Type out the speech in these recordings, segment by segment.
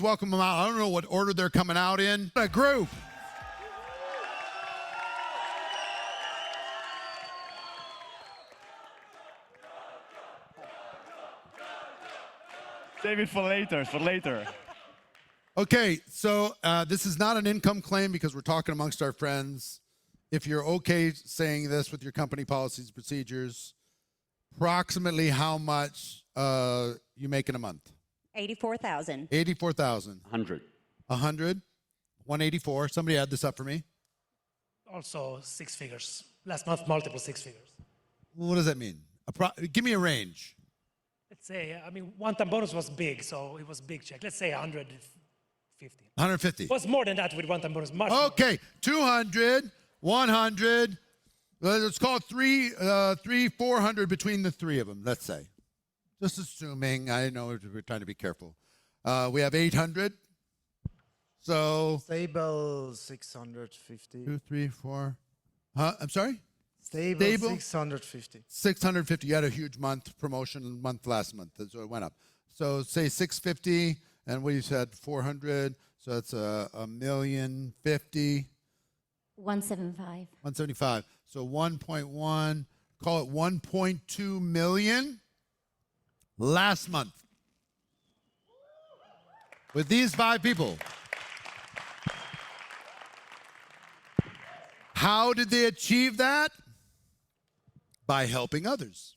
welcome them out. I don't know what order they're coming out in. A group. Save it for later, Okay, so this is not an income claim because we're talking amongst our friends. If you're okay saying this with your company policies, procedures, approximately how much you make in a month? 84,000. 84,000. 100. 100. 184. Somebody add this up for me. Also 6 figures. Last month, multiple 6 figures. What does that mean? Give me a range. Let's say, I mean, one-time bonus was big, so it was a big check. Let's say 150. 150. It was more than that with one-time bonus. Much Okay, 200, 100. Let's call it 400 between the three of them, let's say. Just assuming, I know we're trying to be careful. We have 800. So. Stable 650. 2, 3, 4. I'm sorry? Stable 650. 650. You had a huge month promotion month last month, so it went up. So say 650, and what you said 400. So that's a million 50. 175. 175. So 1.1. Call it 1.2 million last month with these 5 people. How did they achieve that? By helping others.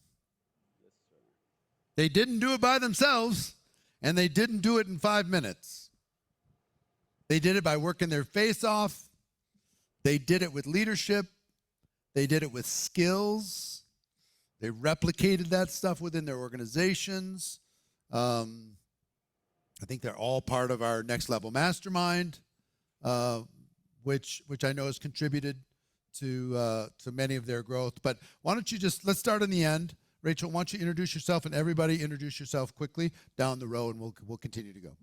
They didn't do it by themselves, and they didn't do it in 5 minutes. They did it by working their face off. They did it with leadership. They did it with skills. They replicated that stuff within their organizations. I think they're all part of our Next Level Mastermind, which I know has contributed to many of their growth. But why don't you let's start in the end. Rachel, why don't you introduce yourself, and everybody introduce yourself quickly down the row, and we'll continue to go.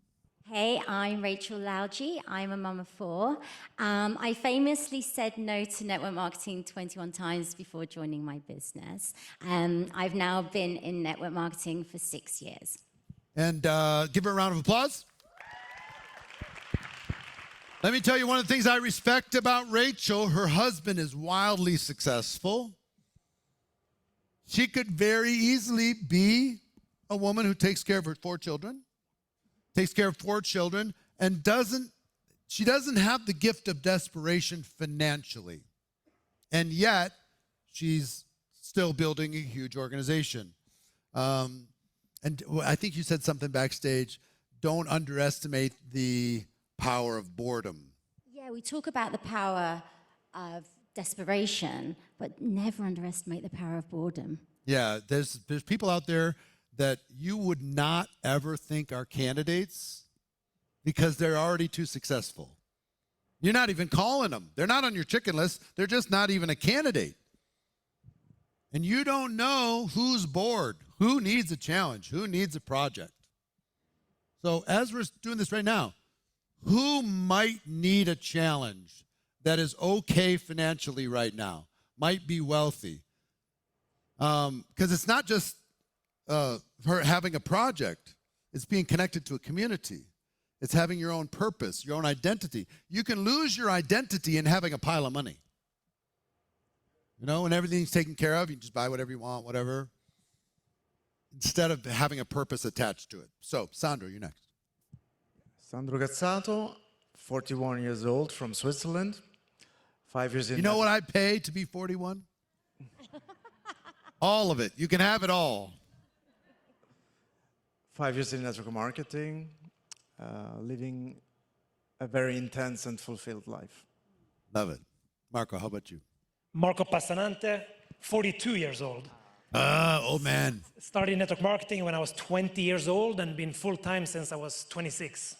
Hey, I'm Rachel Lauji. I'm a mum of 4. I famously said no to network marketing 21 times before joining my business. I've now been in network marketing for 6 years. And give her a round of applause. Let me tell you one of the things I respect about Rachel. Her husband is wildly successful. She could very easily be a woman who takes care of her 4 children, and she doesn't have the gift of desperation financially. And yet, she's still building a huge organization. And I think you said something backstage, don't underestimate the power of boredom. Yeah, we talk about the power of desperation, but never underestimate the power of boredom. Yeah, there's people out there that you would not ever think are candidates because they're already too successful. You're not even calling them. They're not on your chicken list. They're just not even a candidate. And you don't know who's bored, who needs a challenge, who needs a project. So as we're doing this right now, who might need a challenge that is okay financially right now, might be wealthy? Because it's not just her having a project. It's being connected to a community. It's having your own purpose, your own identity. You can lose your identity in having a pile of money. You know, when everything's taken care of, you can just buy whatever you want, whatever, instead of having a purpose attached to it. So, Sandro, you're next. Sandro Gazzato, 41 years old, from Switzerland. 5 years in. You know what I pay to be 41? All of it. You can have it all. 5 years in network marketing, living a very intense and fulfilled life. Love it. Marco, how about you? Marco Passanante, 42 years old. Old man. Started network marketing when I was 20 years old and been full-time since I was 26.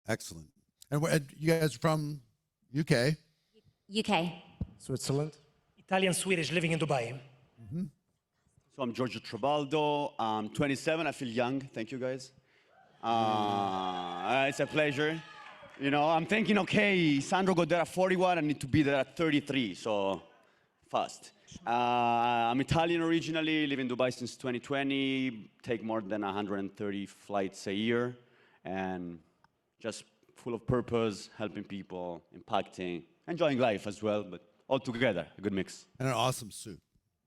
Excellent. And you guys are from UK? UK. Switzerland. Italian, Swedish, living in Dubai. Mm-hmm. So I'm Giorgio Trabaldo. I'm 27. I feel young. Thank you, guys. It's a pleasure. You know, I'm thinking, okay, Sandro got there at 41. I need to be there at 33, so fast. I'm Italian originally, live in Dubai since 2020, take more than 130 flights a year. and just full of purpose, helping people, impacting, enjoying life as well, but all together, a good mix. And an awesome suit,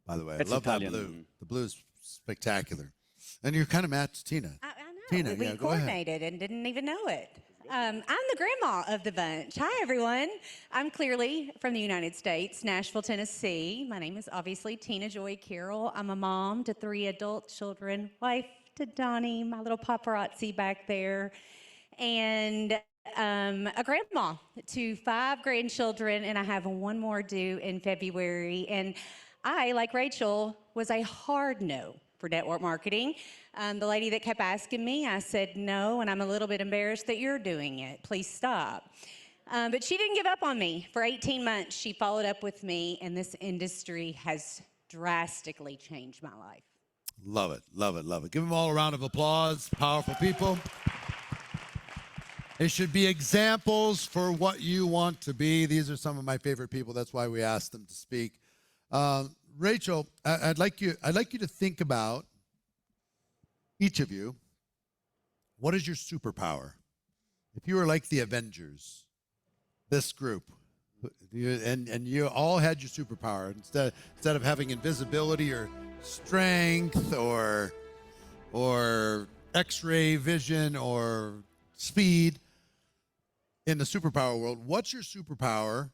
by the way. It's I love Italian. that blue. The blue is spectacular. And you're kind of matched Tina. I know. Tina, we yeah, go ahead. coordinated and didn't even know it. I'm the grandma of the bunch. Hi, everyone. I'm clearly from the United States, Nashville, Tennessee. My name is obviously Tina Joy Carroll. I'm a mom to 3 adult children, wife to Donnie, my little paparazzi back there, and a grandma to 5 grandchildren, and I have one more due in February. And I, like Rachel, was a hard no for network marketing. The lady that kept asking me, I said no, and I'm a little bit embarrassed that you're doing it. Please stop. But she didn't give up on me. For 18 months, she followed up with me, and this industry has drastically changed my life. Love it, love it, love it. Give them all a round of applause. Powerful people. They should be examples for what you want to be. These are some of my favorite people. That's why we asked them to speak. Rachel, I'd like you to think about, each of you, what is your superpower? If you were like the Avengers, this group, and you all had your superpower, instead of having invisibility or strength or X-ray vision or speed in the superpower world, what's your superpower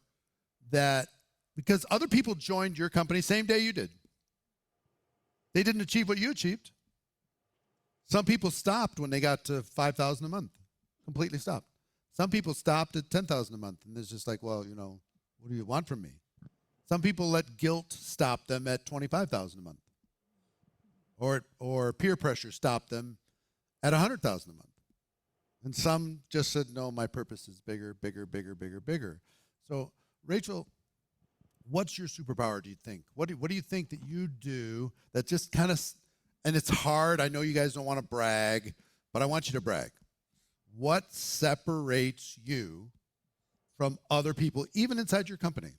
that, because other people joined your company same day you did. They didn't achieve what you achieved. Some people stopped when they got to $5,000 a month, completely stopped. Some people stopped at $10,000 a month, and it's just like, well, you know, what do you want from me? Some people let guilt stop them at $25,000 a month, or peer pressure stop them at $100,000 a month. And some just said, no, my purpose is bigger, bigger, bigger, bigger, bigger. So, Rachel, what's your superpower, do you think? What do you think that you do that just kind of, and it's hard, I know you guys don't want to brag, but I want you to brag. What separates you from other people, even inside your company?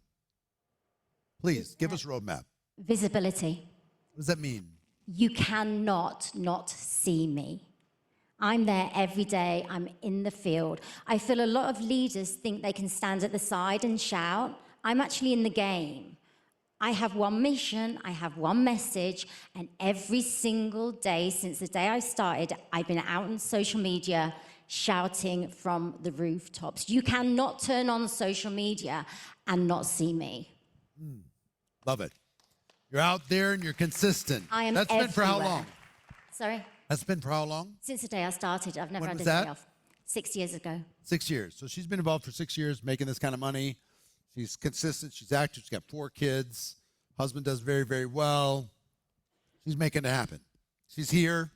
Please, give us a roadmap. Visibility. What does that mean? You cannot not see me. I'm there every day. I'm in the field. I feel a lot of leaders think they can stand at the side and shout. I'm actually in the game. I have one mission, I have one message, and every single day since the day I started, I've been out on social media shouting from the rooftops. You cannot turn on social media and not see me. Love it. You're out there and you're consistent. I am That's been for how long? Sorry? That's been for how long? Since the day I started. I've never When had was a day that? off. 6 years ago. 6 years. So she's been involved for 6 years, making this kind of money. She's consistent. She's active. She's got 4 kids. Husband does very, very well. She's making it happen. She's here.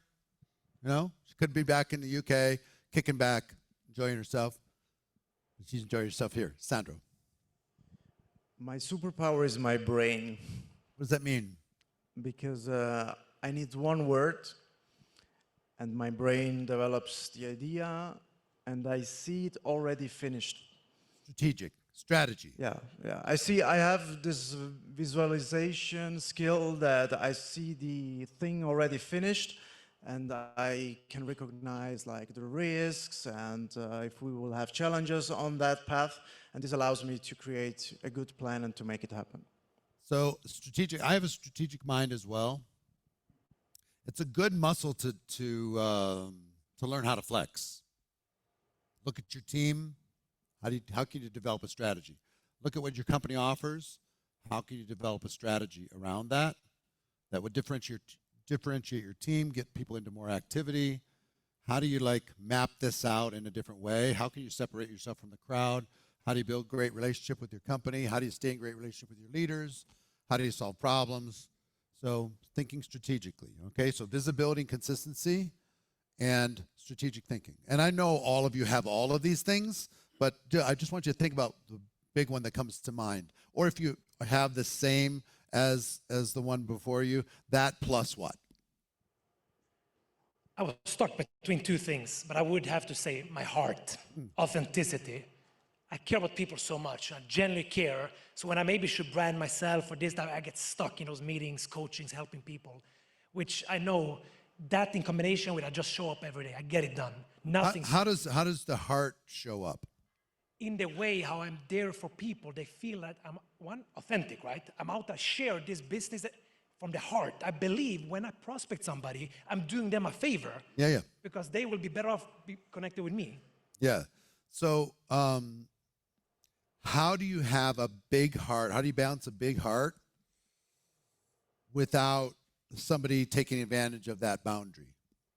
You know, she could be back in the UK, kicking back, enjoying herself. She's enjoying herself here. Sandro, My superpower is my brain, what does that mean? because I need one word, and my brain develops the idea, and I see it already finished. Strategic, strategy. Yeah. I have this visualization skill that I see the thing already finished, and I can recognize like the risks and if we will have challenges on that path, and this allows me to create a good plan and to make it happen. So strategic. I have a strategic mind as well. It's a good muscle to learn how to flex. Look at your team. How can you develop a strategy? Look at what your company offers. How can you develop a strategy around that that would differentiate your team, get people into more activity? How do you map this out in a different way? How can you separate yourself from the crowd? How do you build great relationship with your company? How do you stay in great relationship with your leaders? How do you solve problems? So thinking strategically, okay? So visibility and consistency and strategic thinking. And I know all of you have all of these things, but I just want you to think about the big one that comes to mind. Or if you have the same as the one before you, that plus what? I was stuck between 2 things, but I would have to say my heart, authenticity. I care about people so much. I genuinely care. So when I maybe should brand myself or this, I get stuck in those meetings, coachings, helping people, which I know that in combination with I just show up every day. I get it done. Nothing. How does the heart show up? In the way how I'm there for people, they feel that I'm, one, authentic, right? I'm out to share this business from the heart. I believe when I prospect somebody, I'm doing them a favor. Yeah, yeah. Because they will be better off be connected with me. Yeah. So, how do you have a big heart? How do you balance a big heart without somebody taking advantage of that boundary?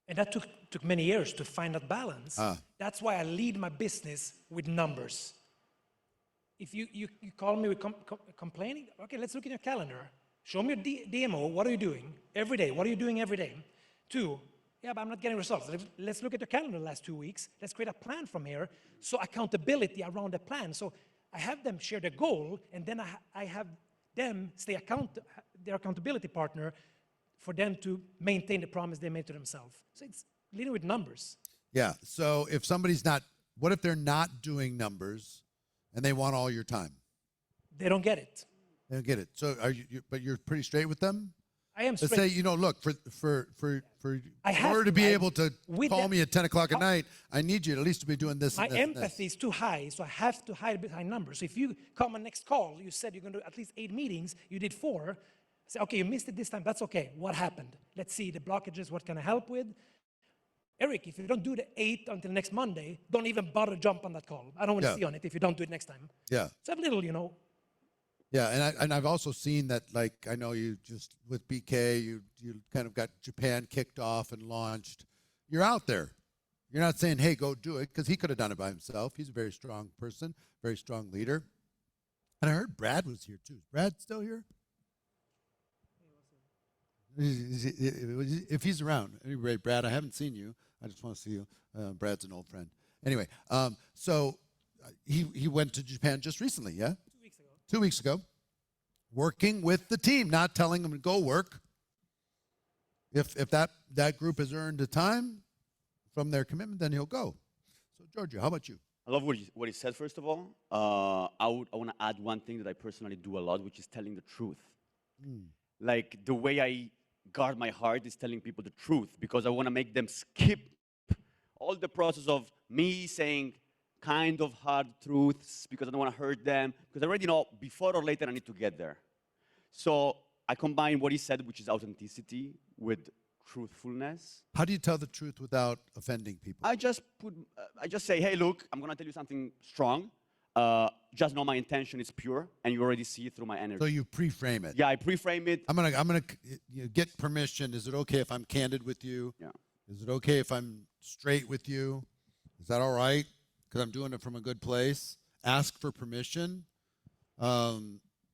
And that took many years to find that balance. That's why I lead my business with numbers. If you call me with complaining, okay, let's look at your calendar. Show me your DMO. What are you doing every day? What are you doing every day? 2, yeah, but I'm not getting results. Let's look at your calendar the last 2 weeks. Let's create a plan from here. So accountability around the plan. So I have them share the goal, and then I have them stay their accountability partner for them to maintain the promise they made to themselves. So it's leading with numbers. Yeah. So if somebody's not, what if they're not doing numbers and they want all your time? They don't get it. They don't get it. So but you're pretty straight with them? I am To straight. say, look, for I in have order to to, be right? able to With call that- me at 10 o'clock at night, I need you at least to be doing this My and this and this. empathy is too high, so I have to hide behind numbers. So if you come on next call, you said you're going to do at least 8 meetings, you did 4. Say, okay, you missed it this time. That's okay. What happened? Let's see the blockages. What can I help with? Eric, if you don't do the 8 until next Monday, don't even bother jump on that call. I don't want to Yeah. see on it if you don't do it next time. Yeah. So have a little, Yeah, and I've also seen that, like, I know you just, with BK, you kind of got Japan kicked off and launched. You're out there. You're not saying, hey, go do it, because he could have done it by himself. He's a very strong person, very strong leader. And I heard Brad was here, too. Is Brad still here? If he's around. Anyway, Brad, I haven't seen you. I just want to see you. Brad's an old friend. Anyway, so he went to Japan just recently, yeah? 2 weeks ago, working with the team, not telling them to go work. If that group has earned the time from their commitment, then he'll go. So, Giorgio, how about you? I love what he said, first of all. I want to add one thing that I personally do a lot, which is telling the truth. Like, the way I guard my heart is telling people the truth, because I want to make them skip all the process of me saying kind of hard truths because I don't want to hurt them, because I already know before or later I need to get there. So I combine what he said, which is authenticity, with truthfulness. How do you tell the truth without offending people? I just say, hey, look, I'm going to tell you something strong. Just know my intention is pure, and you already see it through my energy. So you pre-frame it. Yeah, I pre-frame it. I'm gonna get permission. Is it okay if I'm candid with you? Yeah. Is it okay if I'm straight with you? Is that all right? Because I'm doing it from a good place. Ask for permission.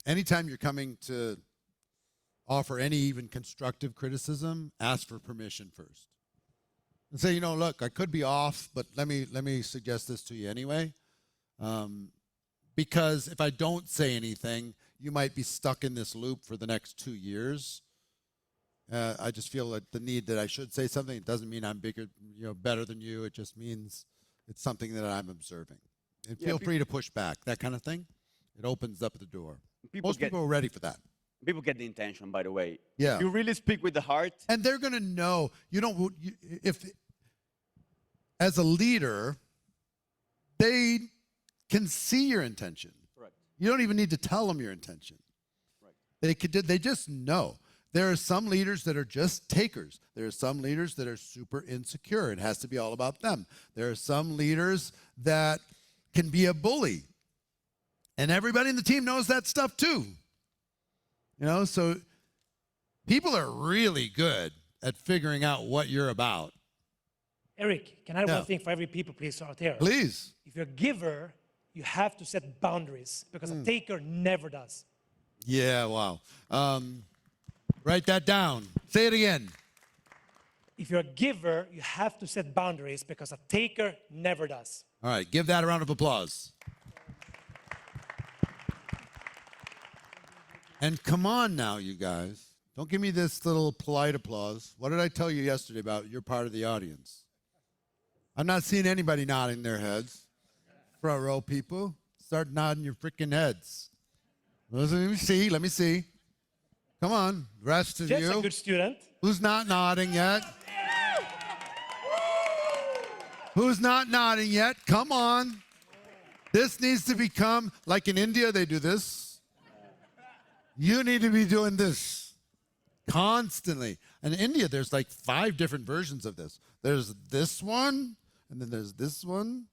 Anytime you're coming to offer any even constructive criticism, ask for permission first. And say, look, I could be off, but let me suggest this to you anyway. Because if I don't say anything, you might be stuck in this loop for the next 2 years. I just feel like the need that I should say something. It doesn't mean I'm bigger, better than you. It just means it's something that I'm observing. And feel free to push back, that kind of thing. It opens up the door. Most people are ready for that. People get the intention, by the way. Yeah. If you really speak with the heart. And they're going to know. If as a leader, they can see your intention. Correct. You don't even need to tell them your intention. Right. They just know. There are some leaders that are just takers. There are some leaders that are super insecure. It has to be all about them. There are some leaders that can be a bully. And everybody in the team knows that stuff too. So people are really good at figuring out what you're about. Eric, can I add one thing for every people, please, out there? Please. If you're a giver, you have to set boundaries, because a taker never does. Yeah, wow. Write that down. Say it again. If you're a giver, you have to set boundaries, because a taker never does. All right, give that a round of applause. And come on now, you guys. Don't give me this little polite applause. What did I tell you yesterday about you're part of the audience? I'm not seeing anybody nodding their heads. Front row people, start nodding your freaking heads. Let me see. Come on, rest of Jeff's you. a good student. Who's not nodding yet? Who's not nodding yet? Come on. This needs to become, like in India, they do this. You need to be doing this constantly. And in India, there's like 5 different versions of this. There's this one, and then there's this one.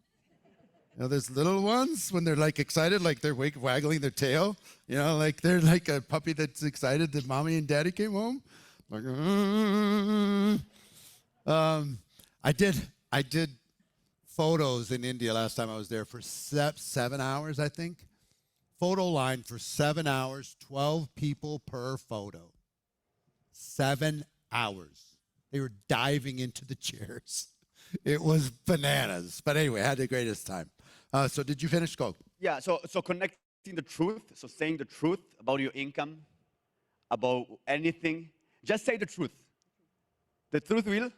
You know, there's little ones when they're like excited, like they're waggling their tail. You know, like they're like a puppy that's excited that mommy and daddy came home. Like, I did photos in India last time I was there for 7 hours, I think. Photo line for 7 hours, 12 people per photo. 7 hours. They were diving into the chairs. It was bananas. But anyway, I had the greatest time. So did you finish? Go. Yeah, so connecting the truth, so saying the truth about your income, about anything, just say the truth. The truth will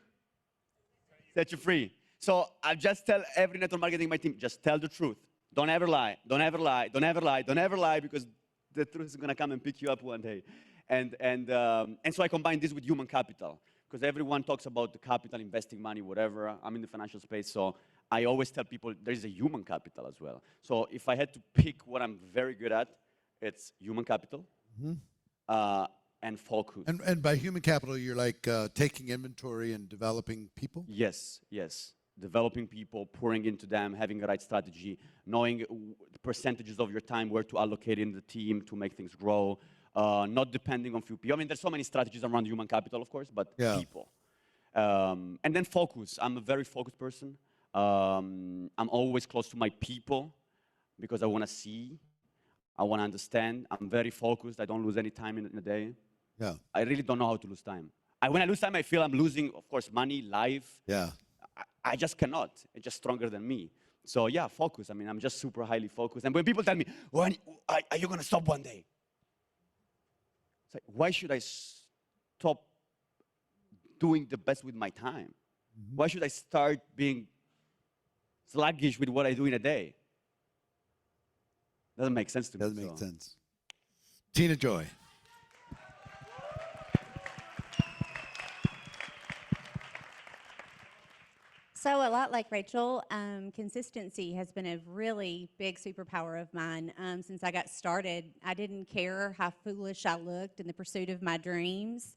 set you free. So I just tell every network marketing my team, just tell the truth. Don't ever lie, don't ever lie, don't ever lie, don't ever lie, because the truth is gonna come and pick you up one day. And so I combine this with human capital, because everyone talks about the capital, investing money, whatever. I'm in the financial space, so I always tell people there is a human capital as well. So if I had to pick what I'm very good at, it's human capital and focus. And by human capital, you're like taking inventory and developing people? Yes, yes. Developing people, pouring into them, having the right strategy, knowing the percentages of your time, where to allocate in the team to make things grow, not depending on few people. I mean, there's so many strategies around human capital, of course, but people. And then focus. I'm a very focused person. I'm always close to my people because I want to see, I want to understand. I'm very focused. I don't lose any time in a day. Yeah. I really don't know how to lose time. When I lose time, I feel I'm losing, of course, money, life. Yeah. I just cannot. It's just stronger than me. So yeah, focus. I mean, I'm just super highly focused. And when people tell me, when are you going to stop one day? It's like, why should I stop doing the best with my time? Why should I start being sluggish with what I do in a day? Doesn't make sense to me. Doesn't make sense. Tina Joy. So a lot like Rachel, consistency has been a really big superpower of mine. Since I got started, I didn't care how foolish I looked in the pursuit of my dreams.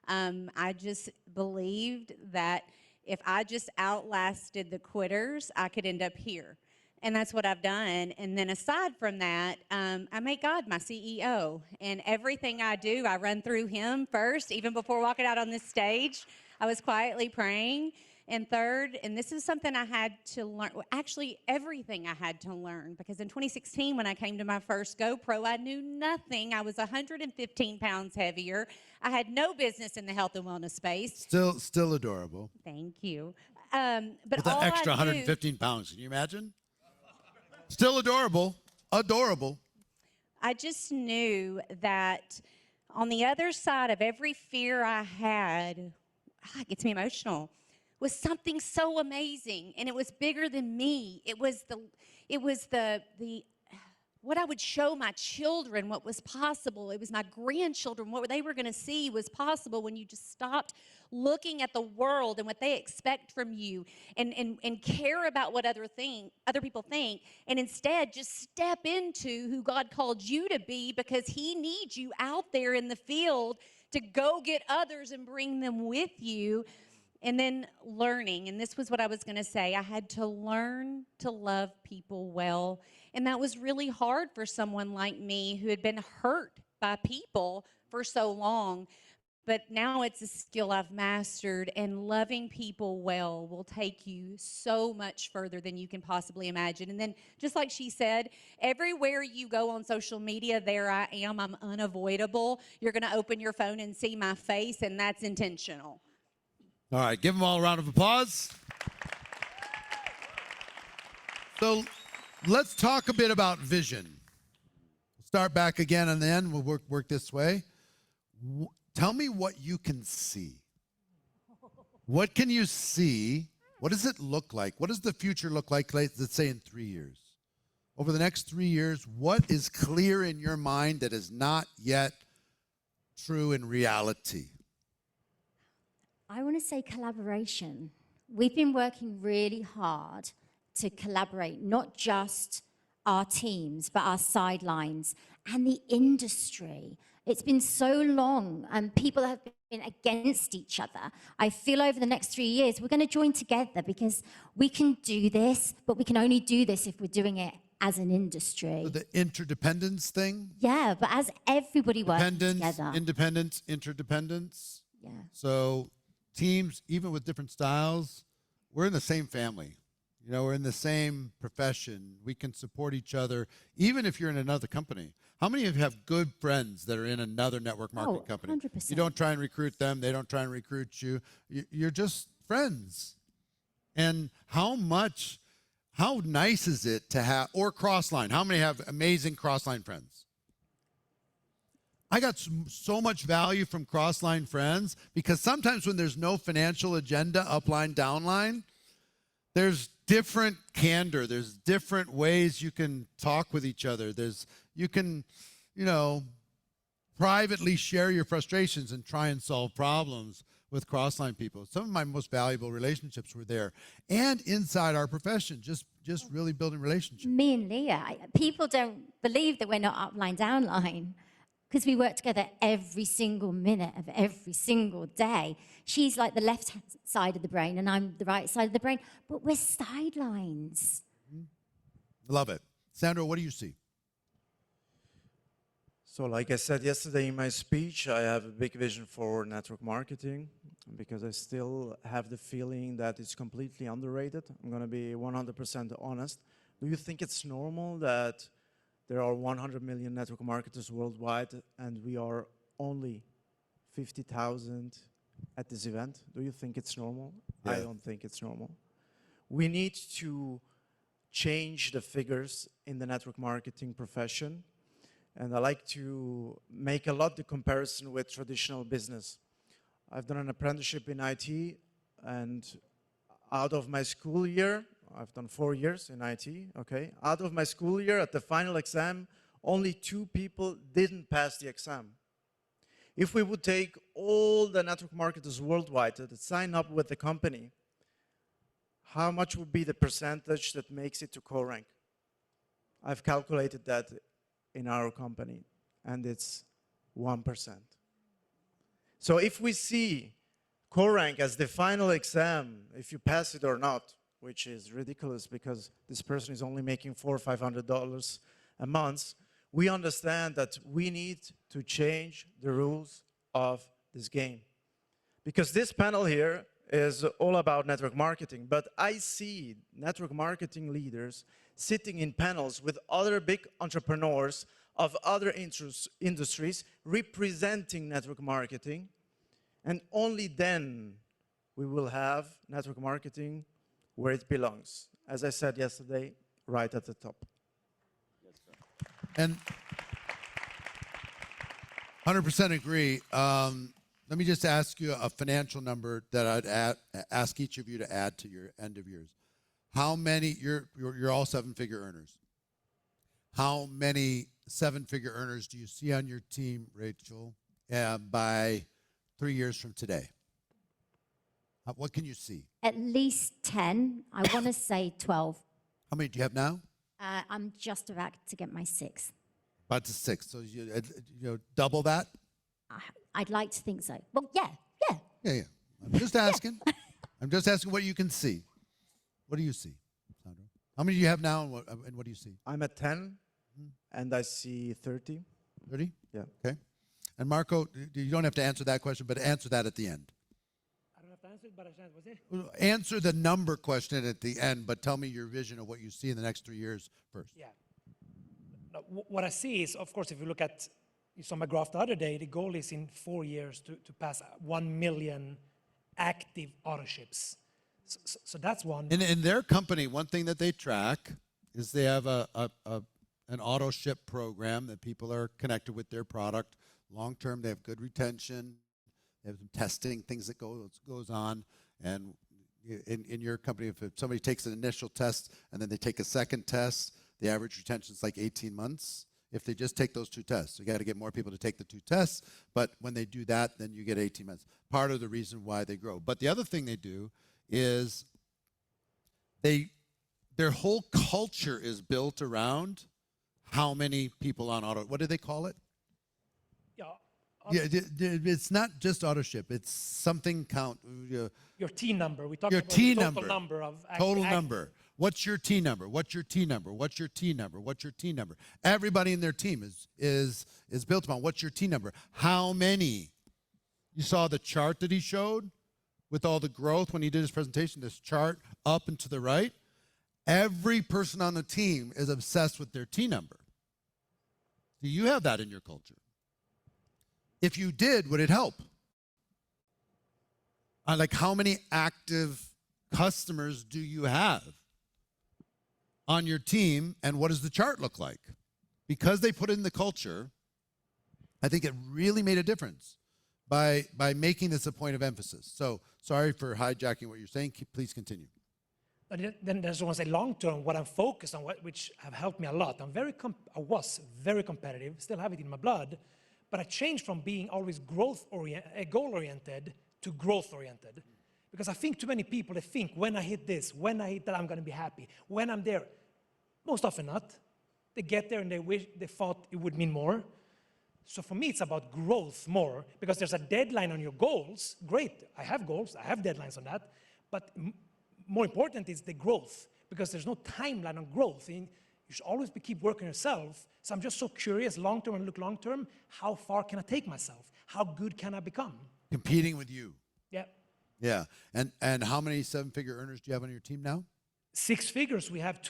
I just believed that if I just outlasted the quitters, I could end up here. And that's what I've done. And then aside from that, I make God my CEO. And everything I do, I run through him first. Even before walking out on this stage, I was quietly praying. And third, and this is something I had to learn, actually everything I had to learn, because in 2016 when I came to my first GoPro, I knew nothing. I was 115 pounds heavier. I had no business in the health and wellness space. Still adorable. Thank you. But with that extra 115 pounds, can you imagine? Still adorable. Adorable. I just knew that on the other side of every fear I had, it gets me emotional, was something so amazing, and it was bigger than me. It was the what I would show my children, what was possible. It was my grandchildren, what they were going to see was possible when you just stopped looking at the world and what they expect from you, and care about what other people think, and instead just step into who God called you to be, because he needs you out there in the field to go get others and bring them with you. And then learning, and this was what I was going to say, I had to learn to love people well. And that was really hard for someone like me who had been hurt by people for so long. But now it's a skill I've mastered, and loving people well will take you so much further than you can possibly imagine. And then, just like she said, everywhere you go on social media, there I am. I'm unavoidable. You're going to open your phone and see my face, and that's intentional. All right, give them all a round of applause. So let's talk a bit about vision. Start back again and then we'll work this way. Tell me what you can see. What can you see? What does it look like? What does the future look like, let's say in 3 years? Over the next 3 years, what is clear in your mind that is not yet true in reality? I want to say collaboration. we've been working really hard to collaborate, not just our teams, but our sidelines and the industry. It's been so long and people have been against each other. I feel over the next 3 years, we're going to join together because we can do this, but we can only do this if we're doing it as an industry. The interdependence thing? Yeah, but as everybody works together. Independence, interdependence. Yeah. So teams, even with different styles, we're in the same family. You know, we're in the same profession. We can support each other, even if you're in another company. How many of you have good friends that are in another network marketing company? 100%. You don't try and recruit them. They don't try and recruit you. You're just friends. And how nice is it to have, or Crossline? How many have amazing Crossline friends? I got so much value from Crossline friends because sometimes when there's no financial agenda, upline, downline, there's different candor. There's different ways you can talk with each other. You can, privately share your frustrations and try and solve problems with Crossline people. Some of my most valuable relationships were there. And inside our profession, just really building relationships. Me and Leah, people don't believe that we're not upline, downline because we work together every single minute of every single day. She's like the left side of the brain and I'm the right side of the brain, but we're sidelines. Love it. Sandro, what do you see? So like I said yesterday in my speech, I have a big vision for network marketing because I still have the feeling that it's completely underrated. I'm going to be 100% honest. Do you think it's normal that there are 100 million network marketers worldwide and we are only 50,000 at this event? Do you think it's normal? Yeah. I don't think it's normal. We need to change the figures in the network marketing profession. And I like to make a lot the comparison with traditional business. I've done an apprenticeship in IT, and out of my school year, I've done 4 years in IT, okay? Out of my school year, at the final exam, only 2 people didn't pass the exam. If we would take all the network marketers worldwide that sign up with the company, how much would be the percentage that makes it to co-rank? I've calculated that in our company, and it's 1%. So if we see co-rank as the final exam, if you pass it or not, which is ridiculous because this person is only making $400 or $500 a month, we understand that we need to change the rules of this game. Because this panel here is all about network marketing, but I see network marketing leaders sitting in panels with other big entrepreneurs of other industries representing network marketing, and only then we will have network marketing where it belongs. As I said yesterday, right at the top. And 100% agree. Let me just ask you a financial number that I'd ask each of you to add to your end of years. How many, you're all 7-figure earners. How many 7-figure earners do you see on your team, Rachel, by 3 years from today? What can you see? At least 10. I want to say 12. How many do you have now? I'm just about to get my 6th. About to 6. So you double that? I'd like to think so. Well, yeah. Yeah. I'm just asking. I'm just asking what you can see. What do you see, Sandro? How many do you have now, and what do you see? I'm at 10, and I see 30. 30? Yeah. Okay. And Marco, you don't have to answer that question, but answer that at the end. I don't have to answer it, but I should, what's it? Answer the number question at the end, but tell me your vision of what you see in the next 3 years first. Yeah. No, what I see is, of course, if you look at, you saw my graph the other day, the goal is in 4 years to pass 1 million active auto ships. So that's one. In their company, one thing that they track is they have an auto ship program that people are connected with their product. Long term, they have good retention. They have some testing, things that goes on. And in your company, if somebody takes an initial test and then they take a second test, the average retention is like 18 months. If they just take those 2 tests, you got to get more people to take the 2 tests. But when they do that, then you get 18 months. Part of the reason why they grow. But the other thing they do is their whole culture is built around how many people on auto. What do they call it? Yeah. Yeah, it's not just auto ship. It's something count. Your T number. We talked Your about T the number. total number of Total number. What's your T number? What's your T number? What's your T number? What's your T number? Everybody in their team is built upon what's your T number? How many? You saw the chart that he showed with all the growth when he did his presentation, this chart up and to the right. Every person on the team is obsessed with their T number. Do you have that in your culture? If you did, would it help? Like how many active customers do you have on your team, and what does the chart look like? Because they put it in the culture, I think it really made a difference by making this a point of emphasis. So sorry for hijacking what you're saying. Please continue. But then there's one say long term, what I'm focused on, which have helped me a lot. I was very competitive, still have it in my blood, but I changed from being always goal-oriented to growth-oriented. Because I think too many people, they think when I hit this, when I hit that, I'm going to be happy. When I'm there, most often not. They get there and they thought it would mean more. So for me, it's about growth more, because there's a deadline on your goals. Great, I have goals, I have deadlines on that, but more important is the growth, because there's no timeline on growth. You should always keep working yourself. So I'm just so curious, long-term and look long-term, how far can I take myself? How good can I become? Competing with you. Yeah. Yeah. And how many seven-figure earners do you have on your team now? 6 figures, we have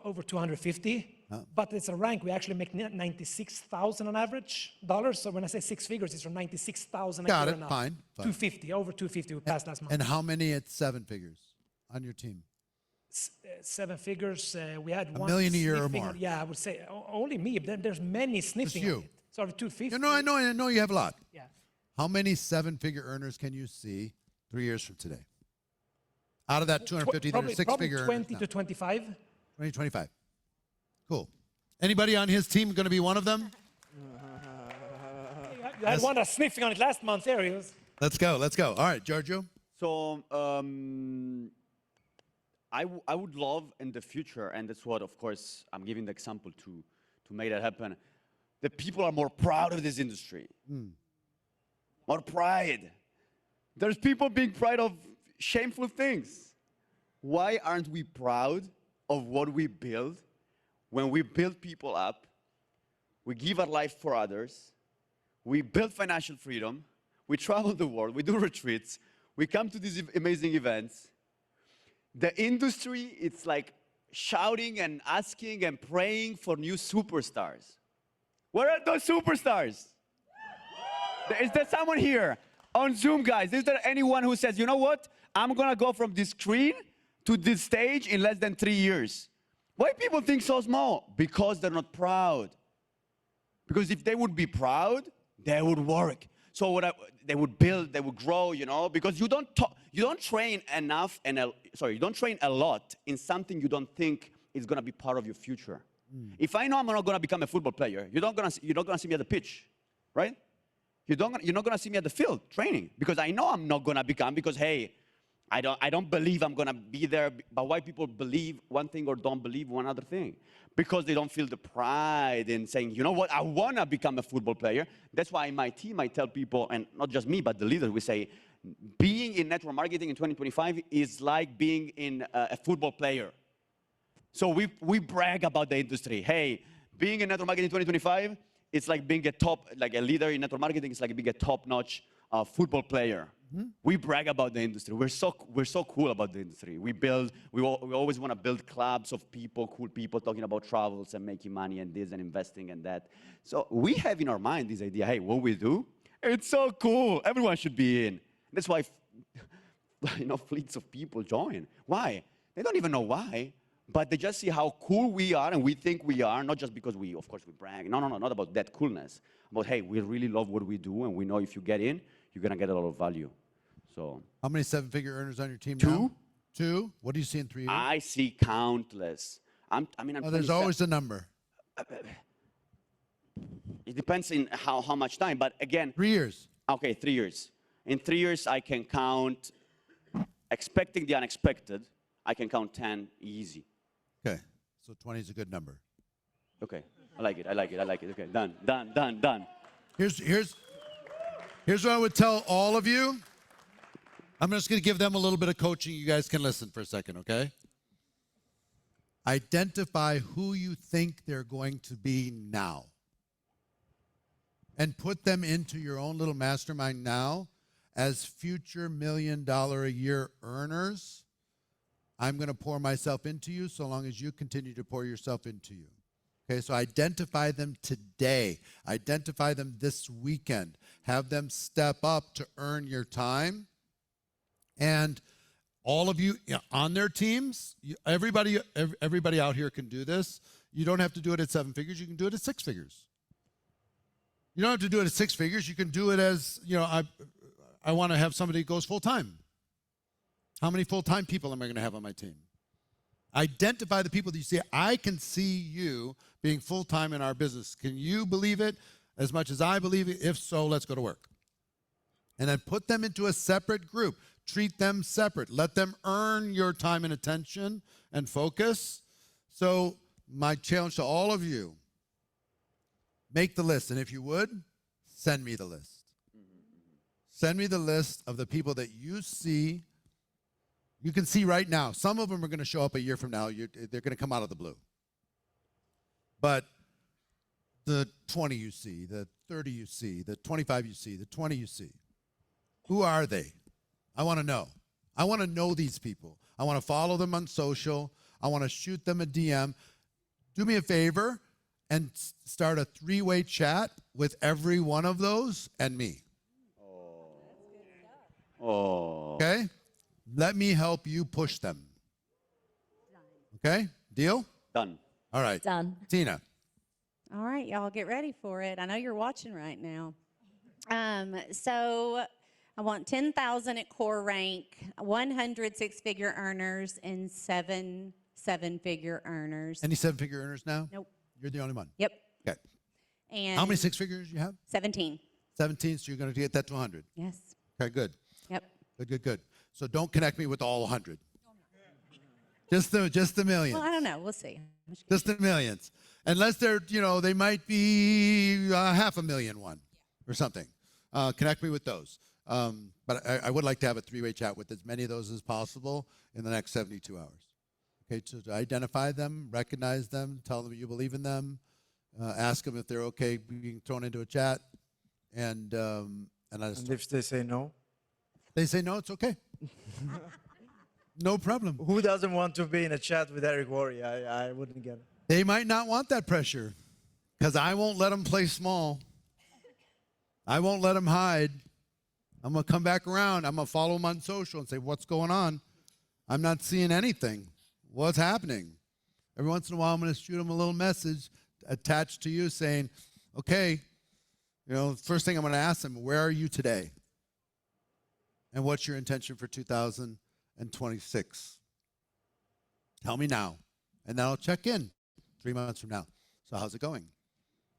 over 250, but it's a rank. We actually make $96,000 on average dollars. So when I say 6 figures, it's from $96,000. Got it. Fine. 250, over 250 we passed last month. And how many at 7 figures on your team? 7 figures, we had $1 one million a year or sniffing more. on- Yeah, I would say only me. There's many sniffing you. on it. So 250. I know you have a lot. Yeah. How many seven-figure earners can you see 3 years from today? Out of that 250, Probably there's six-figure 20 earners now. to 25. 20, 25. Cool. Anybody on his team going to be one of them? I had one that's sniffing on it last month. There he was. Let's go. All right, Giorgio. So I would love in the future, and that's what, of course, I'm giving the example to make that happen. The people are more proud of this industry. More pride. There's people being proud of shameful things. Why aren't we proud of what we build? When we build people up, we give our life for others, we build financial freedom, we travel the world, we do retreats, we come to these amazing events. The industry, it's like shouting and asking and praying for new superstars. Where are those superstars? Is there someone here on Zoom, guys? Is there anyone who says, you know what? I'm going to go from this screen to this stage in less than 3 years. Why people think so small? Because they're not proud. Because if they would be proud, they would work. So they would build, they would grow, because you don't train enough, you don't train a lot in something you don't think is going to be part of your future. If I know I'm not going to become a football player, you're not going to see me at the pitch, right? You're not going to see me at the field training, because I know I'm not going to become, because, hey, I don't believe I'm going to be there. But why people believe one thing or don't believe one other thing? Because they don't feel the pride in saying, you know what, I want to become a football player. That's why in my team I tell people, and not just me, but the leaders, we say, being in network marketing in 2025 is like being in a football player. So we brag about the industry. Hey, being in network marketing in 2025, it's like being a leader in network marketing. It's like being a top-notch football player. We brag about the industry. We're so cool about the industry. We always want to build clubs of people, cool people talking about travels and making money and this and investing and that. So we have in our mind this idea, hey, what we do, it's so cool. Everyone should be in. That's why fleets of people join. Why? They don't even know why, but they just see how cool we are and we think we are, not just because of course we brag. No, not about that coolness. But hey, we really love what we do, and we know if you get in, you're going to get a lot of value. So, how many seven-figure earners on your team now? 2. What do you see in 3 years? I see countless. I'm there's always a number. It depends on how much time, but again. 3 years. Okay, 3 years. In 3 years, I can count expecting the unexpected, I can count 10 easy. Okay, so 20 is a good number. Okay, I like it, I like it, I like it. Okay, done, done, done, done. Here's what I would tell all of you. I'm just going to give them a little bit of coaching. You guys can listen for a second, okay? Identify who you think they're going to be now. And put them into your own little mastermind now as future $1 million a year earners. I'm going to pour myself into you so long as you continue to pour yourself into you. Okay, so identify them today. Identify them this weekend. Have them step up to earn your time. And all of you on their teams, everybody out here can do this. You don't have to do it at 7 figures. You can do it at 6 figures. You don't have to do it at 6 figures. You can do it as, I want to have somebody who goes full-time. How many full-time people am I going to have on my team? Identify the people that you see. I can see you being full-time in our business. Can you believe it as much as I believe it? If so, let's go to work. And then put them into a separate group. Treat them separate. Let them earn your time and attention and focus. So my challenge to all of you, make the list. And if you would, send me the list. Send me the list of the people that you see. You can see right now. Some of them are going to show up a year from now. They're going to come out of the blue. But the 20 you see, the 30 you see, the 25 you see, the 20 you see, who are they? I want to know. I want to know these people. I want to follow them on social. I want to shoot them a DM. Do me a favor and start a 3-way chat with every one of those and me. Oh. Okay? Let me help you push them. Okay? Deal? Done. All right. Done. Tina. All right, y'all get ready for it. I know you're watching right now. So I want 10,000 at core rank, 100 6-figure earners, and 7 7-figure earners. Any 7-figure earners now? Nope. You're the only one. Yep. Okay. And How many 6 figures you have? 17. 17, so you're going to get that to 100. Yes. Okay, good. Yep. Good. So don't connect me with all 100. Just the millions. Well, I don't know. We'll see. Just the millions. Unless they're, they might be 500,000 one or something. Connect me with those. But I would like to have a 3-way chat with as many of those as possible in the next 72 hours. Okay, to identify them, recognize them, tell them you believe in them, ask them if they're okay being thrown into a chat, and if they say no? They say no, it's okay. No problem. Who doesn't want to be in a chat with Eric Worre? I wouldn't get it. They might not want that pressure because I won't let them play small. I won't let them hide. I'm going to come back around. I'm going to follow them on social and say, what's going on? I'm not seeing anything. What's happening? Every once in a while, I'm going to shoot them a little message attached to you saying, okay, first thing I'm going to ask them, where are you today? And what's your intention for 2026? Tell me now. And then I'll check in 3 months from now. So how's it going?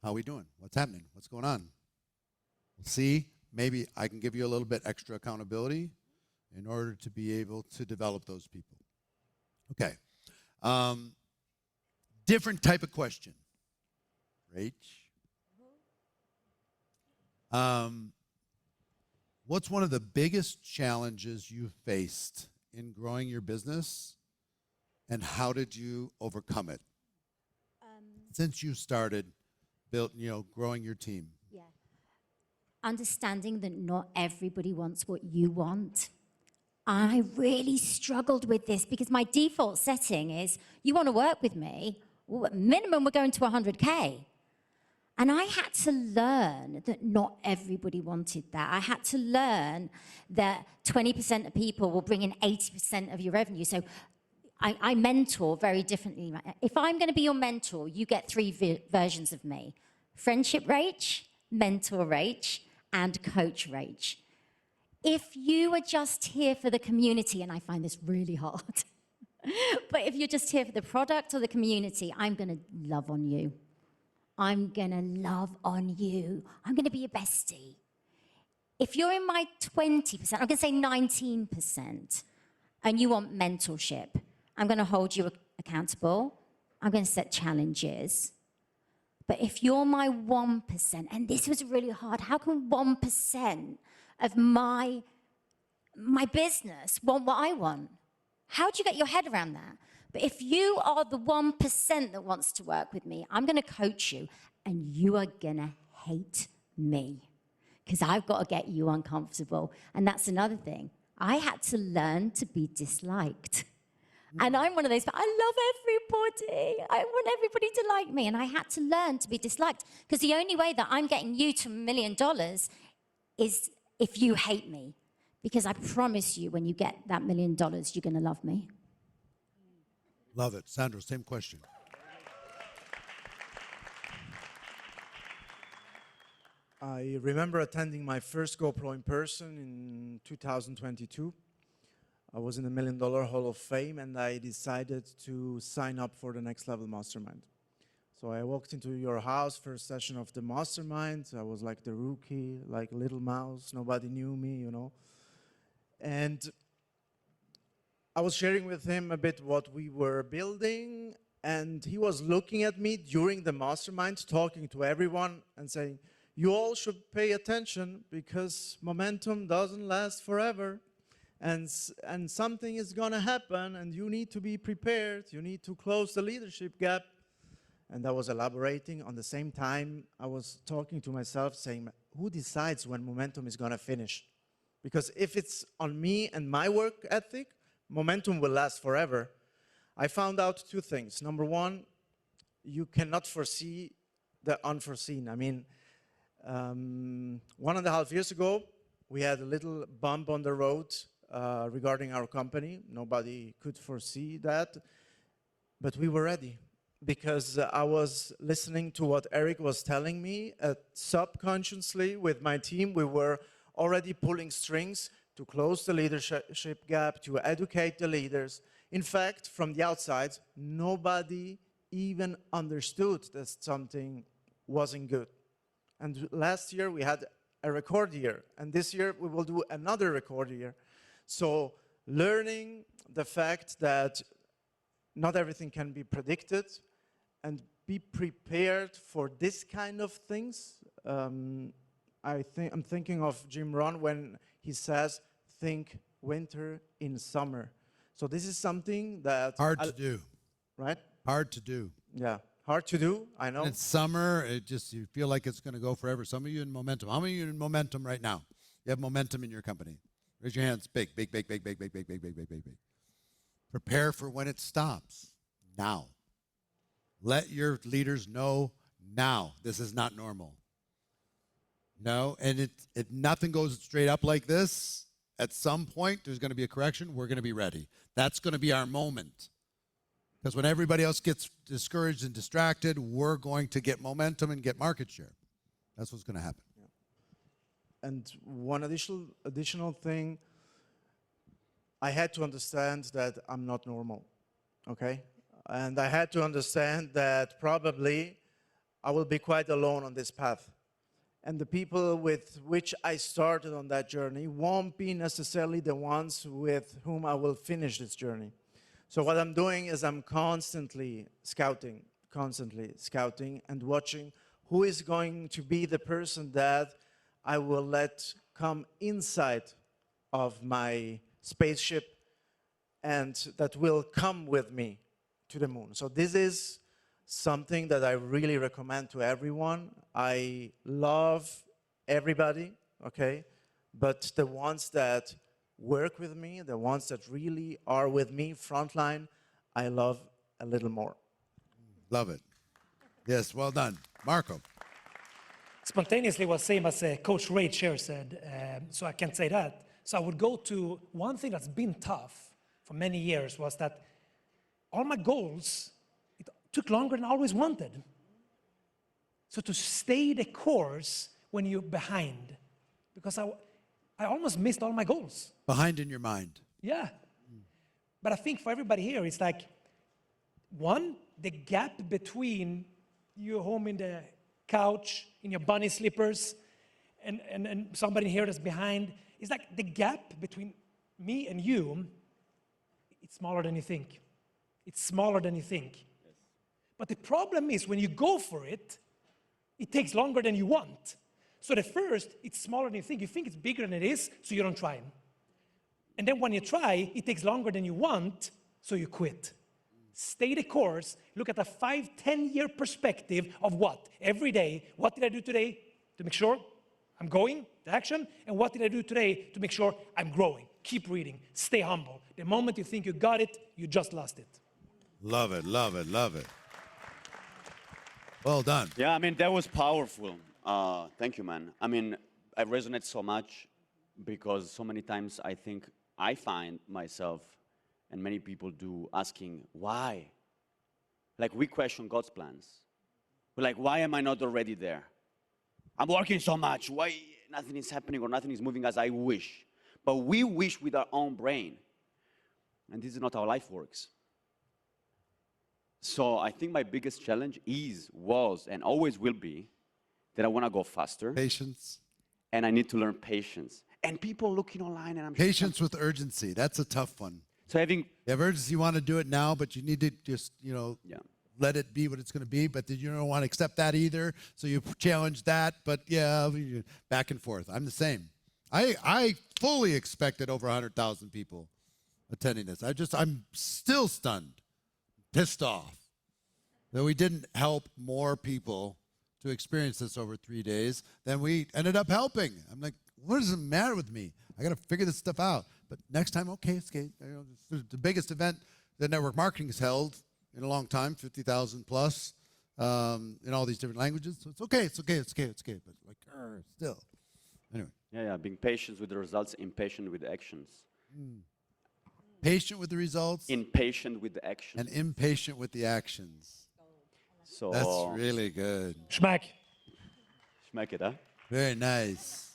How are we doing? What's happening? What's going on? See, maybe I can give you a little bit extra accountability in order to be able to develop those people. Okay. Different type of question. Rach? What's one of the biggest challenges you faced in growing your business, and how did you overcome it? Since you started growing your team. Yeah. Understanding that not everybody wants what you want. I really struggled with this because my default setting is, you want to work with me, well, at minimum we're going to 100K. And I had to learn that not everybody wanted that. I had to learn that 20% of people will bring in 80% of your revenue. So I mentor very differently. If I'm going to be your mentor, you get 3 versions of me. Friendship Rach, Mentor Rach, and Coach Rach. If you are just here for the community, and I find this really hard, but if you're just here for the product or the community, I'm going to love on you. I'm going to love on you. I'm going to be your bestie. If you're in my 20%, I'm going to say 19%, and you want mentorship, I'm going to hold you accountable. I'm going to set challenges. But if you're my 1%, and this was really hard, how can 1% of my business want what I want? How do you get your head around that? But if you are the 1% that wants to work with me, I'm going to coach you, and you are going to hate me because I've got to get you uncomfortable. And that's another thing. I had to learn to be disliked. And I'm one of those, I love everybody. I want everybody to like me. And I had to learn to be disliked because the only way that I'm getting you to $1 million is if you hate me. Because I promise you, when you get that $1 million, you're going to love me. Love it. Sandro, same question. I remember attending my first GoPro in person in 2022. I was in the $1 Million Hall of Fame, and I decided to sign up for the Next Level Mastermind. So I walked into your house, first session of the Mastermind. I was like the rookie, like little mouse. Nobody knew me, you know. And I was sharing with him a bit what we were building, and he was looking at me during the Mastermind, talking to everyone and saying, you all should pay attention because momentum doesn't last forever. And something is going to happen, and you need to be prepared. You need to close the leadership gap. And I was elaborating. On the same time, I was talking to myself, saying, who decides when momentum is going to finish? Because if it's on me and my work ethic, momentum will last forever. I found out two things. Number one, you cannot foresee the unforeseen. I mean, 1.5 years ago, we had a little bump on the road regarding our company. Nobody could foresee that, but we were ready because I was listening to what Eric was telling me. Subconsciously with my team, we were already pulling strings to close the leadership gap, to educate the leaders. In fact, from the outside, nobody even understood that something wasn't good. And last year we had a record year, and this year we will do another record year. So learning the fact that not everything can be predicted and be prepared for this kind of things. I'm thinking of Jim Rohn when he says, think winter in summer. So this is something that... Hard to do. Right? Hard to do. Yeah, hard to do, I know. And it's summer, you feel like it's going to go forever. Some of you in momentum. How many of you in momentum right now? You have momentum in your company. Raise your hands. Big, big, big, big, big, big, big, big, big, big, big, big. Prepare for when it stops. Now. Let your leaders know now. This is not normal. No, and nothing goes straight up like this. At some point, there's going to be a correction. We're going to be ready. That's going to be our moment. Because when everybody else gets discouraged and distracted, we're going to get momentum and get market share. That's what's going to happen. And one additional thing, I had to understand that I'm not normal, okay? And I had to understand that probably I will be quite alone on this path. And the people with which I started on that journey won't be necessarily the ones with whom I will finish this journey. So what I'm doing is I'm constantly scouting and watching who is going to be the person that I will let come inside of my spaceship and that will come with me to the moon. So this is something that I really recommend to everyone. I love everybody, okay? But the ones that work with me, the ones that really are with me, frontline, I love a little more. Love it. Yes, well done. Marco. Spontaneously was same as Coach Ray Chair said, so I can't say that. So I would go to one thing that's been tough for many years was that all my goals, it took longer than I always wanted. So to stay the course when you're behind, because I almost missed all my goals. Behind in your mind. Yeah. But I think for everybody here, it's like, one, the gap between you home in the couch, in your bunny slippers, and somebody here that's behind, it's like the gap between me and you It's smaller than you think. It's smaller than you think. But the problem is when you go for it, it takes longer than you want. So at first, it's smaller than you think. You think it's bigger than it is, so you don't try it. And then when you try, it takes longer than you want, so you quit. Stay the course. Look at a 5-10-year perspective of what? Every day, what did I do today to make sure I'm going to action? And what did I do today to make sure I'm growing? Keep reading. Stay humble. The moment you think you got it, you just lost it. Love it, love it, love it. Well done. Yeah, I mean, that was powerful. Thank you, man. I mean, I resonate so much because so many times I think I find myself, and many people do, asking, why? Like, we question God's plans. We're like, why am I not already there? I'm working so much. Why nothing is happening or nothing is moving as I wish? But we wish with our own brain. And this is not how life works. So I think my biggest challenge was, and always will be, that I want to go faster. Patience. And I need to learn patience. And people looking online, and I'm Patience with urgency. That's a tough one. So having, You have urgency, you want to do it now, but you need to just, yeah. let it be what it's going to be, but you don't want to accept that either. So you challenge that, but yeah, back and forth. I'm the same. I fully expected over 100,000 people attending this. I'm still stunned, pissed off that we didn't help more people to experience this over 3 days than we ended up helping. I'm like, what does it matter with me? I got to figure this stuff out. But next time, okay, it's okay. It's the biggest event that network marketing has held in a long time, 50,000 plus, in all these different languages. So it's okay, it's okay, it's okay, it's okay. But like, still. Anyway. Yeah, being patient with the results, impatient with the actions. Patient with the results. Impatient with the actions. And impatient with the actions. So That's really good. Schmack. Schmack it, huh? Very nice.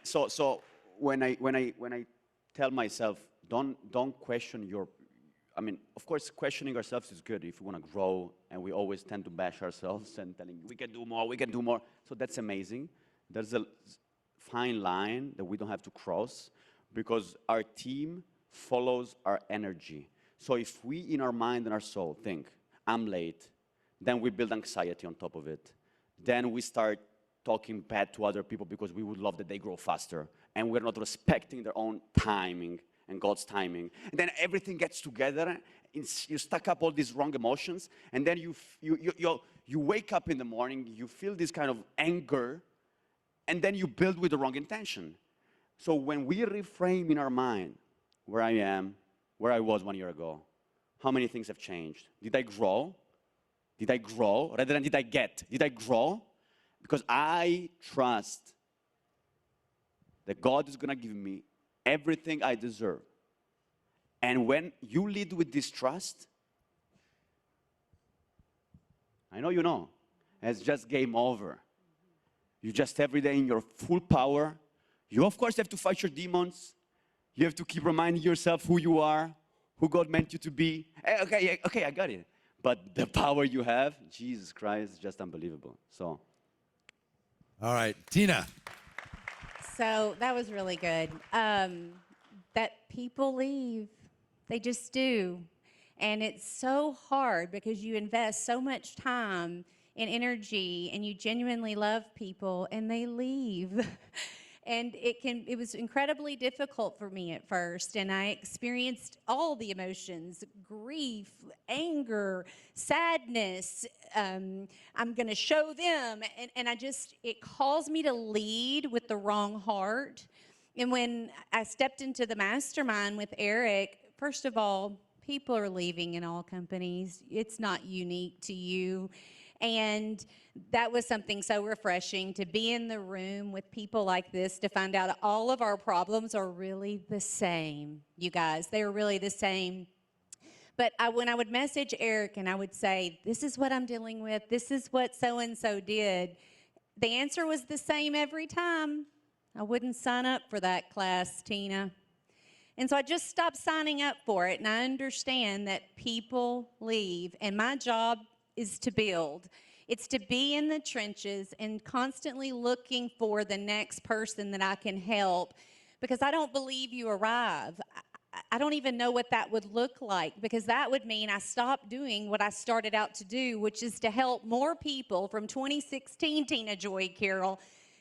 So when I tell myself, don't question your, I mean, of course, questioning ourselves is good if we want to grow, and we always tend to bash ourselves and telling we can do more, we can do more. So that's amazing. There's a fine line that we don't have to cross because our team follows our energy. So if we, in our mind and our soul, think, I'm late, then we build anxiety on top of it. Then we start talking bad to other people because we would love that they grow faster. And we're not respecting their own timing and God's timing. And then everything gets together. You stack up all these wrong emotions. And then you wake up in the morning, you feel this kind of anger, and then you build with the wrong intention. So when we reframe in our mind where I am, where I was 1 year ago, how many things have changed? Did I grow? Did I grow? Rather than did I get? Did I grow? Because I trust that God is going to give me everything I deserve. And when you lead with this trust, I know you know, it's just game over. You just every day in your full power. You, of course, have to fight your demons. You have to keep reminding yourself who you are, who God meant you to be. Okay, I got it. But the power you have, Jesus Christ, is just unbelievable. So. All right, Tina. So that was really good. That people leave, they just do. And it's so hard because you invest so much time and energy and you genuinely love people and they leave. And it was incredibly difficult for me at first, and I experienced all the emotions: grief, anger, sadness. I'm going to show them, and it caused me to lead with the wrong heart. And when I stepped into the mastermind with Eric, first of all, people are leaving in all companies. It's not unique to you. And that was something so refreshing to be in the room with people like this, to find out all of our problems are really the same, you guys. They are really the same. But when I would message Eric and I would say, this is what I'm dealing with, this is what so-and-so did, the answer was the same every time. I wouldn't sign up for that class, Tina. And so I just stopped signing up for it, and I understand that people leave, and my job is to build. It's to be in the trenches and constantly looking for the next person that I can help, because I don't believe you arrive. I don't even know what that would look like, because that would mean I stopped doing what I started out to do, which is to help more people from 2016, Tina Joy Carroll.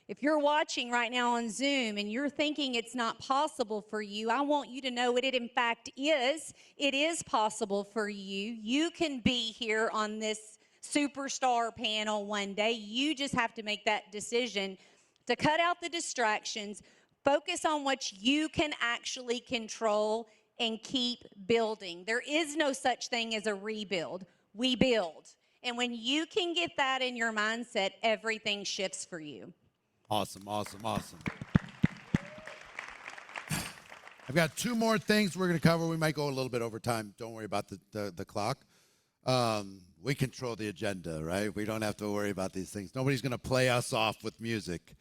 If you're watching right now on Zoom and you're thinking it's not possible for you, I want you to know what it in fact is. It is possible for you. You can be here on this superstar panel one day. You just have to make that decision to cut out the distractions, focus on what you can actually control, and keep building. There is no such thing as a rebuild. We build. And when you can get that in your mindset, everything shifts for you. Awesome. I've got two more things we're going to cover. We might go a little bit over time. Don't worry about the clock. We control the agenda, right? We don't have to worry about these things. Nobody's going to play us off with music.